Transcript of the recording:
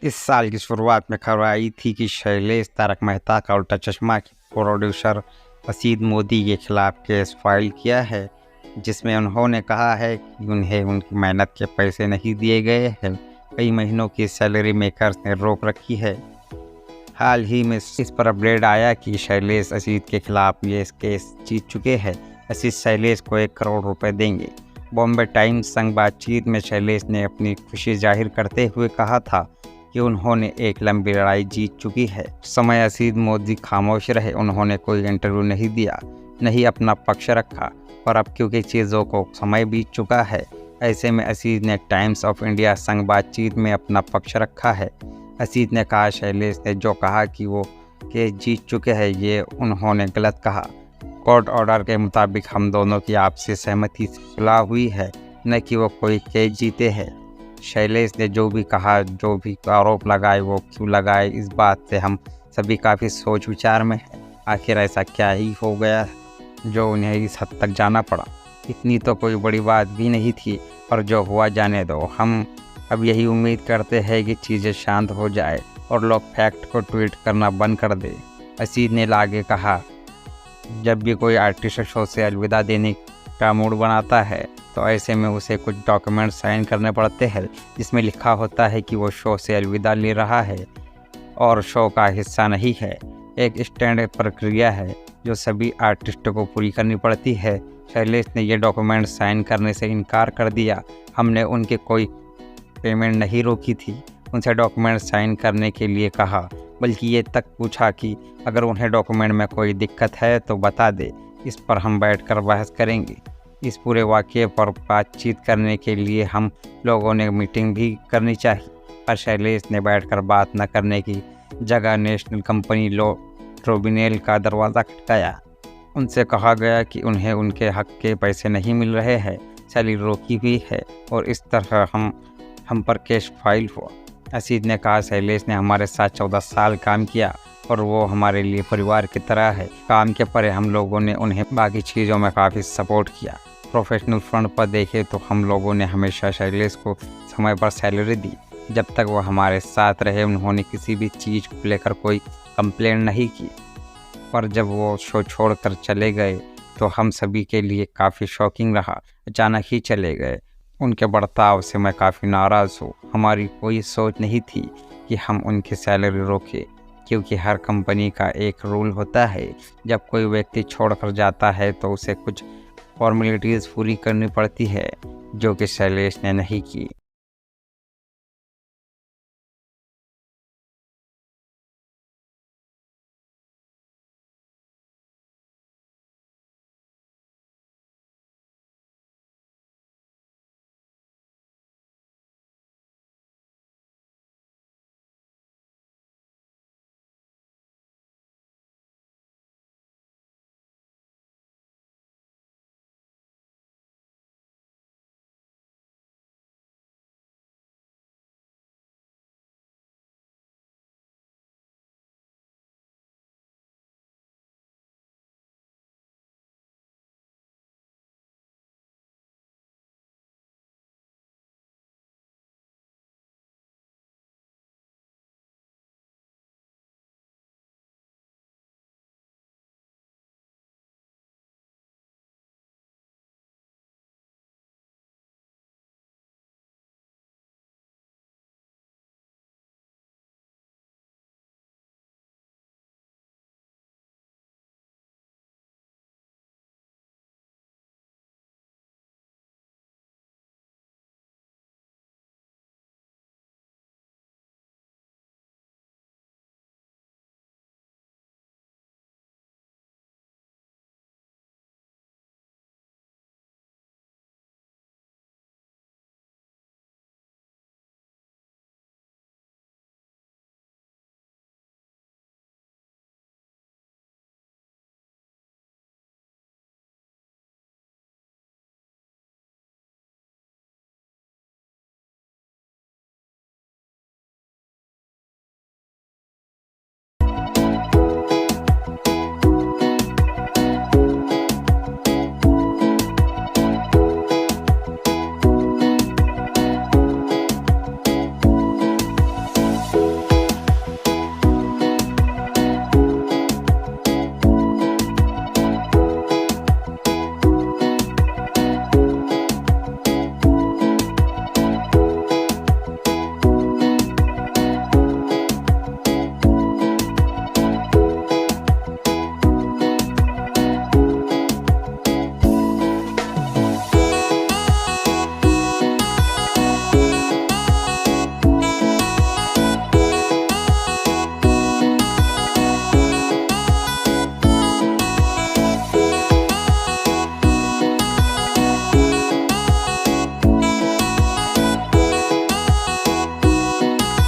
इस साल की शुरुआत में खबर आई थी कि शैलेश तारक मेहता का उल्टा चश्मा के प्रोड्यूसर असीद मोदी के खिलाफ केस फाइल किया है, जिसमें उन्होंने कहा है कि उन्हें उनकी मेहनत के पैसे नहीं दिए गए हैं। कई महीनों की सैलरी मेकर्स ने रोक रखी है। हाल ही में इस पर अपडेट आया कि शैलेश असीद के खिलाफ ये केस जीत चुके हैं। असीद शैलेश को 1 करोड़ रुपए देंगे। बॉम्बे टाइम्स संग बातचीत में शैलेश ने अपनी खुशी जाहिर करते हुए कहा था कि उन्होंने एक लंबी लड़ाई जीत चुकी है। समय असीद मोदी खामोश रहे, उन्होंने कोई इंटरव्यू नहीं दिया, नहीं अपना पक्ष रखा। और अब क्योंकि चीज़ों को समय बीत चुका है, ऐसे में असीद ने टाइम्स ऑफ इंडिया संग बातचीत में अपना पक्ष रखा है। असीद ने कहा, शैलेश ने जो कहा कि वो केस जीत चुके हैं, ये उन्होंने गलत कहा। कोर्ट ऑर्डर के मुताबिक हम दोनों की आपसी सहमति से सुलह हुई है, न कि वो कोई केस जीते हैं। शैलेश ने जो भी कहा, जो भी आरोप लगाए, वो क्यों लगाए, इस बात से हम सभी काफ़ी सोच विचार में हैं। आखिर ऐसा क्या ही हो गया जो उन्हें इस हद तक जाना पड़ा। इतनी तो कोई बड़ी बात भी नहीं थी, पर जो हुआ जाने दो। हम अब यही उम्मीद करते हैं कि चीज़ें शांत हो जाए और लोग फैक्ट को ट्वीट करना बंद कर दे। असीद ने आगे कहा, जब भी कोई आर्टिस्ट शो से अलविदा देने का मूड बनाता है, तो ऐसे में उसे कुछ डॉक्यूमेंट साइन करने पड़ते हैं, जिसमें लिखा होता है कि वो शो से अलविदा ले रहा है और शो का हिस्सा नहीं है। एक स्टैंडर्ड प्रक्रिया है जो सभी आर्टिस्टों को पूरी करनी पड़ती है। शैलेश ने ये डॉक्यूमेंट साइन करने से इनकार कर दिया। हमने उनके कोई पेमेंट नहीं रोकी थी, उनसे डॉक्यूमेंट साइन करने के लिए कहा, बल्कि ये तक पूछा कि अगर उन्हें डॉक्यूमेंट में कोई दिक्कत है तो बता दे, इस पर हम बैठकर बहस करेंगे। इस पूरे वाक़ये पर बातचीत करने के लिए हम लोगों ने मीटिंग भी करनी चाहिए, पर शैलेश ने बैठकर बात न करने की जगह नेशनल कंपनी लॉ ट्रिब्यूनल का दरवाज़ा खटकाया। उनसे कहा गया कि उन्हें उनके हक के पैसे नहीं मिल रहे हैं, सैलरी रोकी हुई है और इस तरह हम पर केस फाइल हुआ। असीद ने कहा, शैलेश ने हमारे साथ 14 साल काम किया और वो हमारे लिए परिवार की तरह है। काम के परे हम लोगों ने उन्हें बाकी चीज़ों में काफ़ी सपोर्ट किया। प्रोफेशनल फ्रंट पर देखें तो हम लोगों ने हमेशा शैलेश को समय पर सैलरी दी। जब तक वो हमारे साथ रहे, उन्होंने किसी भी चीज़ को लेकर कोई कंप्लेंट नहीं की। पर जब वो शो छोड़कर चले गए तो हम सभी के लिए काफ़ी शॉकिंग रहा। अचानक ही चले गए। उनके बर्ताव से मैं काफ़ी नाराज़ हूँ। हमारी कोई सोच नहीं थी कि हम उनकी सैलरी रोकें, क्योंकि हर कंपनी का एक रूल होता है, जब कोई व्यक्ति छोड़कर जाता है तो उसे कुछ फॉर्मेलिटीज़ पूरी करनी पड़ती है, जो कि शैलेश ने नहीं की।